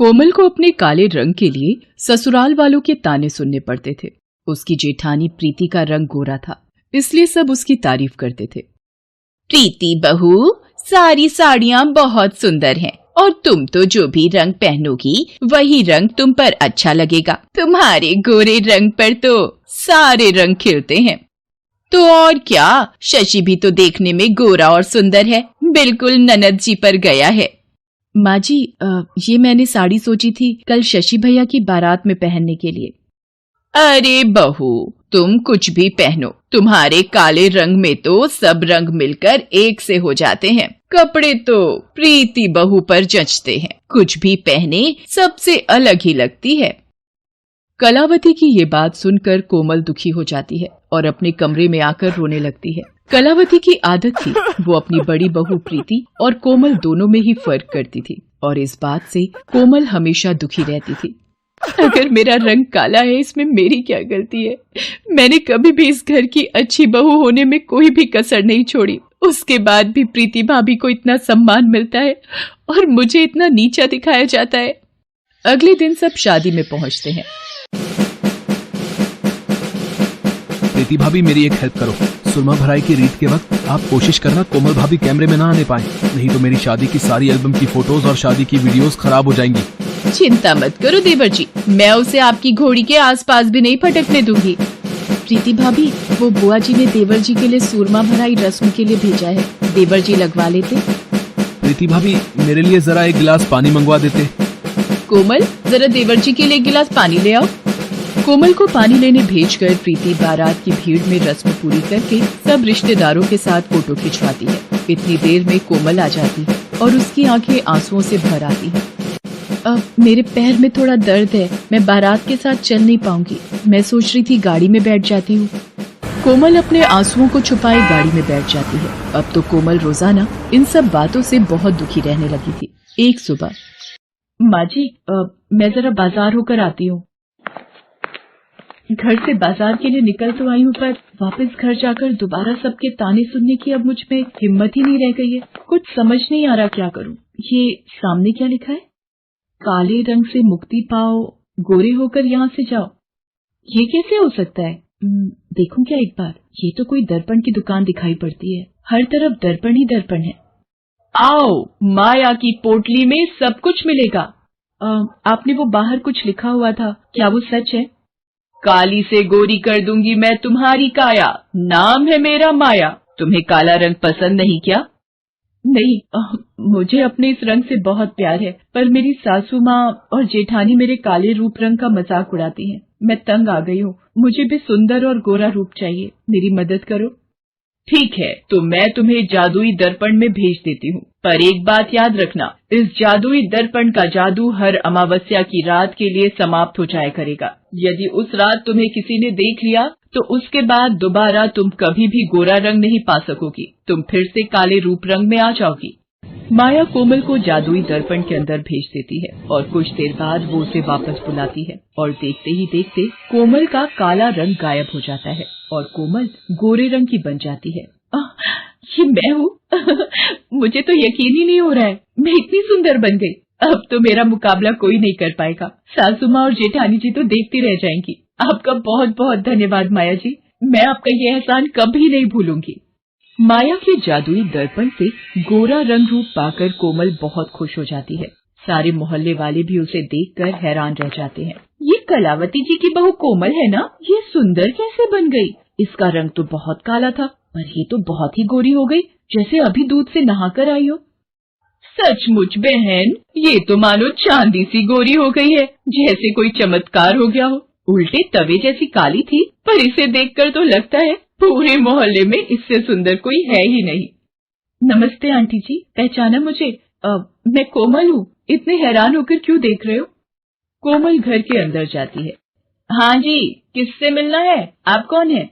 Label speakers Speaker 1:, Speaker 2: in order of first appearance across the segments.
Speaker 1: कोमल को अपने काले रंग के लिए ससुराल वालों के ताने सुनने पड़ते थे। उसकी जेठानी प्रीति का रंग गोरा था, इसलिए सब उसकी तारीफ करते थे।
Speaker 2: प्रीति बहू, सारी साड़ियाँ बहुत सुंदर हैं और तुम तो जो भी रंग पहनोगी वही रंग तुम पर अच्छा लगेगा। तुम्हारे गोरे रंग पर तो सारे रंग खिलते हैं। तो और क्या, शशि भी तो देखने में गोरा और सुंदर है, बिल्कुल ननद जी पर गया है।
Speaker 1: माँ जी, ये मैंने साड़ी सोची थी कल शशि भैया की बारात में पहनने के लिए।
Speaker 2: अरे बहू, तुम कुछ भी पहनो, तुम्हारे काले रंग में तो सब रंग मिलकर एक से हो जाते हैं। कपड़े तो प्रीति बहू पर जचते हैं, कुछ भी पहने सबसे अलग ही लगती है।
Speaker 1: कलावती की ये बात सुनकर कोमल दुखी हो जाती है और अपने कमरे में आकर रोने लगती है। कलावती की आदत थी वो अपनी बड़ी बहू प्रीति और कोमल दोनों में ही फर्क करती थी और इस बात से कोमल हमेशा दुखी रहती थी। अगर मेरा रंग काला है, इसमें मेरी क्या गलती है? मैंने कभी भी इस घर की अच्छी बहू होने में कोई भी कसर नहीं छोड़ी। उसके बाद भी प्रीति भाभी को इतना सम्मान मिलता है और मुझे इतना नीचा दिखाया जाता है। अगले दिन सब शादी में पहुंचते हैं।
Speaker 3: प्रीति भाभी, मेरी एक हेल्प करो। सुरमा भराई की रीत के वक्त आप कोशिश करना कोमल भाभी कैमरे में ना आने पाए, नहीं तो मेरी शादी की सारी एल्बम की फोटोज और शादी की वीडियोस खराब हो जाएंगी।
Speaker 2: चिंता मत करो देवर जी, मैं उसे आपकी घोड़ी के आसपास भी नहीं फटकने दूंगी।
Speaker 1: प्रीति भाभी, वो बुआ जी ने देवर जी के लिए सुरमा भराई रस्म के लिए भेजा है, देवर जी लगवा लेते।
Speaker 3: प्रीति भाभी, मेरे लिए जरा एक गिलास पानी मंगवा देते।
Speaker 2: कोमल, जरा देवर जी के लिए एक गिलास पानी ले आओ।
Speaker 1: कोमल को पानी लेने भेजकर प्रीति बारात की भीड़ में रस्म पूरी करके सब रिश्तेदारों के साथ फोटो खिंचवाती है। इतनी देर में कोमल आ जाती है और उसकी आंखें आंसुओं से भर आती हैं। मेरे पैर में थोड़ा दर्द है, मैं बारात के साथ चल नहीं पाऊंगी। मैं सोच रही थी गाड़ी में बैठ जाती हूँ। कोमल अपने आंसुओं को छुपाए गाड़ी में बैठ जाती है। अब तो कोमल रोजाना इन सब बातों से बहुत दुखी रहने लगी थी। एक सुबह, माँ जी, मैं जरा बाजार होकर आती हूँ। घर से बाजार के लिए निकल तो आई हूँ, पर वापस घर जाकर दोबारा सबके ताने सुनने की अब मुझ में हिम्मत ही नहीं रह गई है। कुछ समझ नहीं आ रहा क्या करूँ। ये सामने क्या लिखा है? काले रंग से मुक्ति पाओ, गोरे होकर यहाँ से जाओ। ये कैसे हो सकता है? देखूं क्या एक बार। ये तो कोई दर्पण की दुकान दिखाई पड़ती है, हर तरफ दर्पण ही दर्पण है। आओ, माया की पोटली में सब कुछ मिलेगा। आपने वो बाहर कुछ लिखा हुआ था, क्या वो सच है?
Speaker 2: काली से गोरी कर दूंगी मैं तुम्हारी काया, नाम है मेरा माया। तुम्हें काला रंग पसंद नहीं क्या?
Speaker 1: नहीं, मुझे अपने इस रंग से बहुत प्यार है, पर मेरी सासू माँ और जेठानी मेरे काले रूप रंग का मजाक उड़ाती हैं। मैं तंग आ गई हूँ, मुझे भी सुंदर और गोरा रूप चाहिए, मेरी मदद करो।
Speaker 2: ठीक है, तो मैं तुम्हें जादुई दर्पण में भेज देती हूँ, पर एक बात याद रखना, इस जादुई दर्पण का जादू हर अमावस्या की रात के लिए समाप्त हो जाया करेगा। यदि उस रात तुम्हें किसी ने देख लिया तो उसके बाद दोबारा तुम कभी भी गोरा रंग नहीं पा सकोगी, तुम फिर से काले रूप रंग में आ जाओगी।
Speaker 1: माया कोमल को जादुई दर्पण के अंदर भेज देती है और कुछ देर बाद वो उसे वापस बुलाती है और देखते ही देखते कोमल का काला रंग गायब हो जाता है और कोमल गोरे रंग की बन जाती है। ये मैं हूँ? मुझे तो यकीन ही नहीं हो रहा है, मैं इतनी सुंदर बन गई। अब तो मेरा मुकाबला कोई नहीं कर पाएगा। सासू माँ और जेठानी जी तो देखती रह जाएंगी। आपका बहुत बहुत धन्यवाद माया जी, मैं आपका ये एहसान कभी नहीं भूलूंगी। माया के जादुई दर्पण से गोरा रंग रूप पाकर कोमल बहुत खुश हो जाती है। सारे मोहल्ले वाले भी उसे देखकर हैरान रह जाते हैं। ये कलावती जी की बहू कोमल है ना? ये सुंदर कैसे बन गई? इसका रंग तो बहुत काला था, पर ये तो बहुत ही गोरी हो गई, जैसे अभी दूध से नहाकर आई हो।
Speaker 2: सचमुच बहन, ये तो मानो चांदी सी गोरी हो गई है, जैसे कोई चमत्कार हो गया हो। उल्टे तवे जैसी काली थी, पर इसे देखकर तो लगता है पूरे मोहल्ले में इससे सुंदर कोई है ही नहीं।
Speaker 1: नमस्ते आंटी जी, पहचाना मुझे? मैं कोमल हूँ, इतने हैरान होकर क्यों देख रहे हो? कोमल घर के अंदर जाती है।
Speaker 2: हाँ जी, किससे मिलना है? आप कौन है?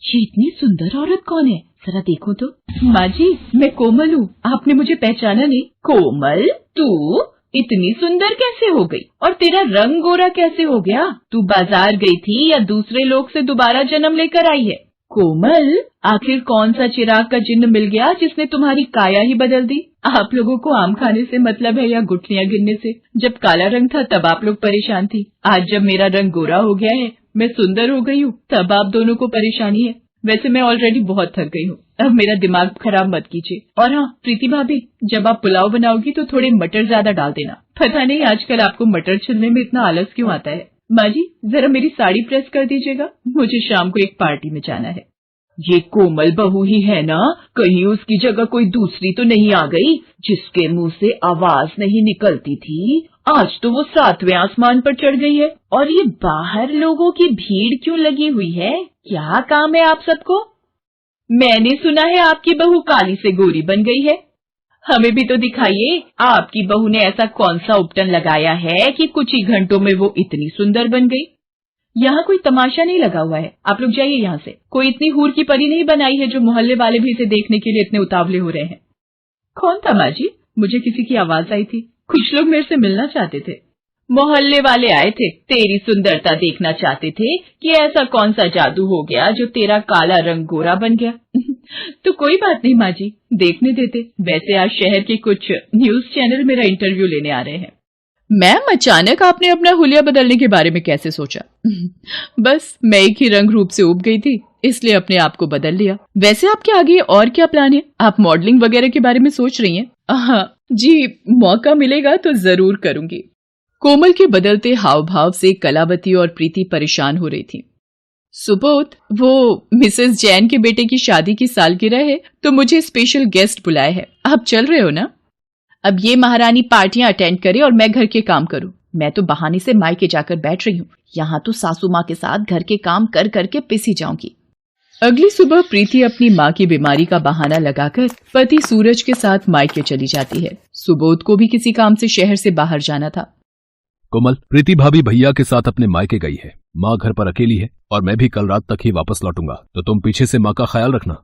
Speaker 1: ये इतनी सुंदर औरत कौन है, जरा देखो तो। माँ जी, मैं कोमल हूँ, आपने मुझे पहचाना नहीं?
Speaker 2: कोमल, तू इतनी सुंदर कैसे हो गई? और तेरा रंग गोरा कैसे हो गया? तू बाजार गई थी या दूसरे लोग से दोबारा जन्म लेकर आई है? कोमल, आखिर कौन सा चिराग का चिन्ह मिल गया जिसने तुम्हारी काया ही बदल दी? आप लोगों को आम खाने से मतलब है या गुठलियां गिनने से? जब काला रंग था तब आप लोग परेशान थी, आज जब मेरा रंग गोरा हो गया है, मैं सुंदर हो गई हूँ, तब आप दोनों को परेशानी है। वैसे मैं ऑलरेडी बहुत थक गई हूँ, अब मेरा दिमाग खराब मत कीजिए। और हाँ प्रीति भाभी, जब आप पुलाव बनाओगी तो थोड़े मटर ज्यादा डाल देना। पता नहीं आजकल आपको मटर छिलने में इतना आलस क्यों आता है। माँ जी, जरा मेरी साड़ी प्रेस कर दीजिएगा, मुझे शाम को एक पार्टी में जाना है। ये कोमल बहू ही है ना? कहीं उसकी जगह कोई दूसरी तो नहीं आ गई जिसके मुंह से आवाज नहीं निकलती थी? आज तो वो 7वें आसमान पर चढ़ गई है। और ये बाहर लोगों की भीड़ क्यों लगी हुई है? क्या काम है आप सबको? मैंने सुना है आपकी बहू काली से गोरी बन गई है। हमें भी तो दिखाइए, आपकी बहू ने ऐसा कौन सा उपटन लगाया है कि कुछ ही घंटों में वो इतनी सुंदर बन गई। यहाँ कोई तमाशा नहीं लगा हुआ है, आप लोग जाइए यहाँ से। कोई इतनी हूर की परी नहीं बनाई है जो मोहल्ले वाले भी इसे देखने के लिए इतने उतावले हो रहे हैं। कौन था माँ जी? मुझे किसी की आवाज आई थी, कुछ लोग मेरे से मिलना चाहते थे। मोहल्ले वाले आए थे, तेरी सुंदरता देखना चाहते थे कि ऐसा कौन सा जादू हो गया जो तेरा काला रंग गोरा बन गया। तो कोई बात नहीं माँ जी, देखने देते। वैसे आज शहर के कुछ न्यूज चैनल मेरा इंटरव्यू लेने आ रहे हैं। मैम, अचानक आपने अपना हुलिया बदलने के बारे में कैसे सोचा? बस मैं एक ही रंग रूप से उब गई थी, इसलिए अपने आप को बदल लिया। वैसे आपके आगे और क्या प्लान है? आप मॉडलिंग वगैरह के बारे में सोच रही हैं? हाँ जी, मौका मिलेगा तो जरूर करूंगी। कोमल के बदलते हाव भाव से कलावती और प्रीति परेशान हो रही थी। सुबोध, वो मिसेस जैन के बेटे की शादी की सालगिरह है तो मुझे स्पेशल गेस्ट बुलाए हैं, आप चल रहे हो ना? अब ये महारानी पार्टियां अटेंड करे और मैं घर के काम करूं। मैं तो बहाने से मायके जाकर बैठ रही हूँ, यहाँ तो सासू माँ के साथ घर के काम कर करके पिसी जाऊंगी। अगली सुबह प्रीति अपनी माँ की बीमारी का बहाना लगाकर पति सूरज के साथ मायके चली जाती है। सुबोध को भी किसी काम से शहर से बाहर जाना था।
Speaker 3: कोमल, प्रीति भाभी भैया के साथ अपने मायके गई है, माँ घर पर अकेली है और मैं भी कल रात तक ही वापस लौटूंगा, तो तुम पीछे से माँ का ख्याल रखना।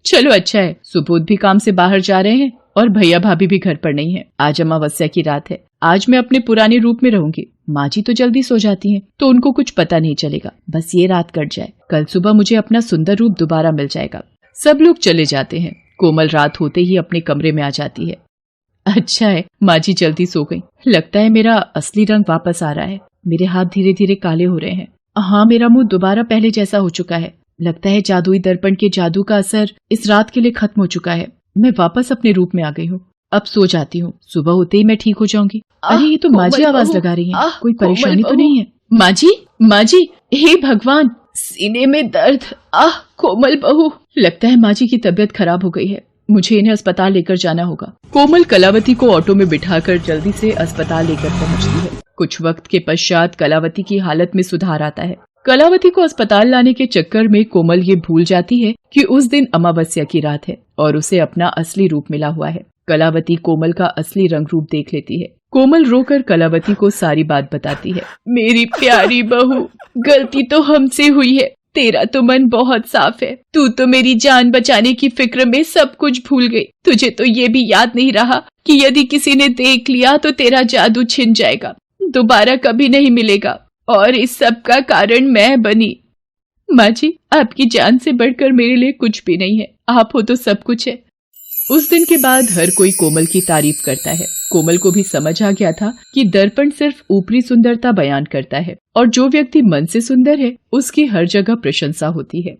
Speaker 2: चलो अच्छा है, सुबोध भी काम से बाहर जा रहे हैं और भैया भाभी भी घर पर नहीं है। आज अमावस्या की रात है, आज मैं अपने पुराने रूप में रहूंगी। माँ जी तो जल्दी सो जाती हैं, तो उनको कुछ पता नहीं चलेगा। बस ये रात कट जाए, कल सुबह मुझे अपना सुंदर रूप दोबारा मिल जाएगा। सब लोग चले जाते हैं। कोमल रात होते ही अपने कमरे में आ जाती है। अच्छा है, माँ जी जल्दी सो गई। लगता है मेरा असली रंग वापस आ रहा है। मेरे हाथ धीरे धीरे काले हो रहे हैं। हाँ, मेरा मुंह दोबारा पहले जैसा हो चुका है। लगता है जादुई दर्पण के जादू का असर इस रात के लिए खत्म हो चुका है। मैं वापस अपने रूप में आ गई हूँ। अब सो जाती हूँ, सुबह होते ही मैं ठीक हो जाऊंगी। अरे ये तो माँ जी आवाज लगा रही है, कोई परेशानी तो नहीं है? माँ जी, माँ जी, हे भगवान, सीने में दर्द। कोमल बहू, लगता है माँ जी की तबीयत खराब हो गई है। मुझे इन्हें अस्पताल लेकर जाना होगा। कोमल कलावती को ऑटो में बिठाकर जल्दी से अस्पताल लेकर पहुंचती है। कुछ वक्त के पश्चात कलावती की हालत में सुधार आता है। कलावती को अस्पताल लाने के चक्कर में कोमल ये भूल जाती है कि उस दिन अमावस्या की रात है और उसे अपना असली रूप मिला हुआ है। कलावती कोमल का असली रंग रूप देख लेती है। कोमल रोकर कलावती को सारी बात बताती है। मेरी प्यारी बहू, गलती तो हमसे हुई है। तेरा तो मन बहुत साफ है। तू तो मेरी जान बचाने की फिक्र में सब कुछ भूल गई। तुझे तो ये भी याद नहीं रहा कि यदि किसी ने देख लिया तो तेरा जादू छिन जाएगा, दोबारा कभी नहीं मिलेगा। और इस सब का कारण मैं बनी। माँ जी, आपकी जान से बढ़कर मेरे लिए कुछ भी नहीं है। आप हो तो सब कुछ है। उस दिन के बाद हर कोई कोमल की तारीफ करता है। कोमल को भी समझ आ गया था कि दर्पण सिर्फ ऊपरी सुंदरता बयान करता है और जो व्यक्ति मन से सुंदर है उसकी हर जगह प्रशंसा होती है।